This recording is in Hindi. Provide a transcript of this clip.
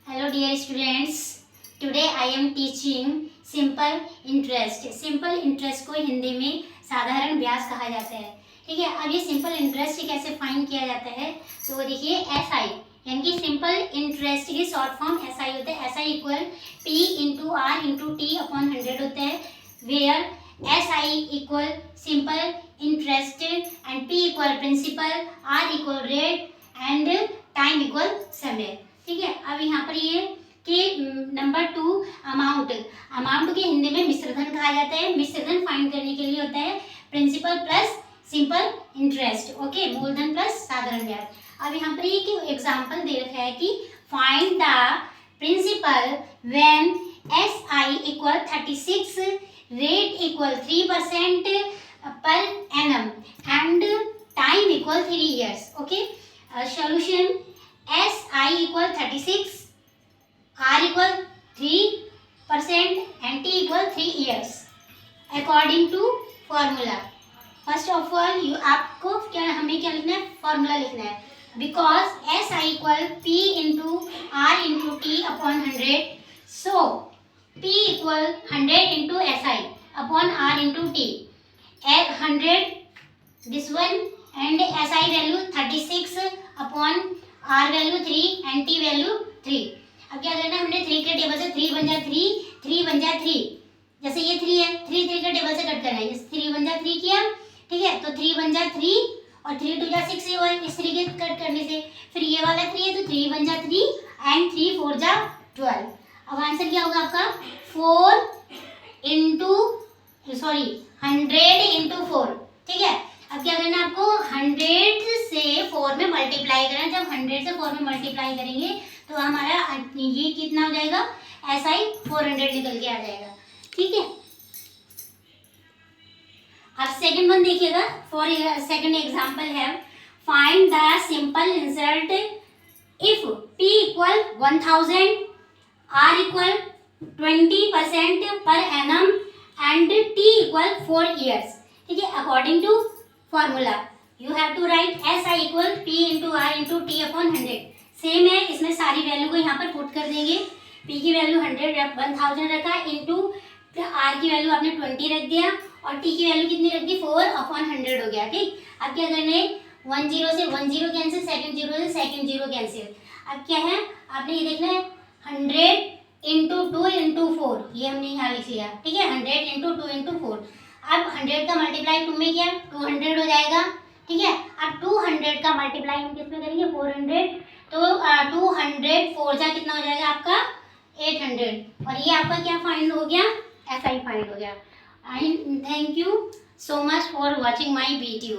Hello dear students, today I am teaching simple interest. Simple interest को हिंदी में साधारण ब्याज कहा जाता है। ठीक है, अब ये सिंपल इंटरेस्ट कैसे फाइंड किया जाता है, तो देखिए SI यानी कि सिंपल इंटरेस्ट की शॉर्ट फॉर्म SI होता है। SI equal P into R into T upon 100 होता है, where SI equal simple interest and P equal principal, R equal rate and time equal समय। ठीक है, अब यहाँ पर ये कि नंबर 2 अमाउंट के हिंदी में मिश्रधन कहा जाता है। मिश्रधन फाइंड करने के लिए होता है principal plus simple interest. Okay, मूलधन प्लस साधारण ब्याज। अब यहाँ पर एक एग्जांपल दे रखा है कि find the principal when SI equal 36, rate equal 3% per annum and time equal 3 years। Okay, solution SI equal 36, R equal 3% and T equal 3 years according to formula. First of all आपको हमें क्या लिखना है, फॉर्मूला लिखना है। Because SI equal P into R into T upon 100, so P equal 100 into SI upon R into T. 100 this one and SI value 36 upon R value 3 and T value 3। अब क्या करना है, हमने 3 के टेबल से 3 बन जा 3 बन जा 3, जैसे ये 3 है, 3 के टेबल से कट करना है, जैसे 3 बन जा 3 किया। ठीक है, तो 3 बन जा 3 और 3 2 जा 6 हुआ है, इस तरीके कट करने से। फिर ये वाला 3 है तो 3 बन जा 3 एंड 3 4 जा 12। अब आंसर क्या होगा आपका 4 इंटू 100 इंटू 4। ठीक है, अब क्या करना है आपको 100 से 4 में मल्टीप्लाई करना। जब 100 से 4 में मल्टीप्लाई करेंगे तो हमारा ये कितना हो जाएगा, SI 400 निकल के आ जाएगा। ठीक है, अब सेकंड वन देखिएगा। फॉर सेकंड एग्जांपल है find the simple insult if P equal 1000, R equal 20% per annum and T equal 4 years। ठीक है, according to formula you have to write SI equal P into R into T upon 100। Same है, इसमें सारी वैल्यू को यहाँ पर पुट कर देंगे। P की वैल्यू 1000 रखा, इंटू R की वैल्यू आपने 20 रख दिया और T की वैल्यू कितनी रख दी 4 अपॉन 100 हो गया। ठीक, अब क्या करना है 1 0 से 1 0 कैंसिल, सेकंड 0 से सेकंड 0 कैंसिल। अब क्या है, आपने ये देखना है 100 इंटू 2 इंटू 4, ये हमने यहाँ लिख लिया। ठीक है, 100 इंटू 2 इंटू 4। अब 100 का मल्टीप्लाई 2 में किया 200 हो जाएगा। ठीक है, अब 200 का मल्टीप्लाई हम किस में करेंगे 400, तो 200 4 जा कितना हो जाएगा आपका 800। और ये आपका क्या फाइंड हो गया, SI फाइंड हो गया। And thank you so much for watching my video.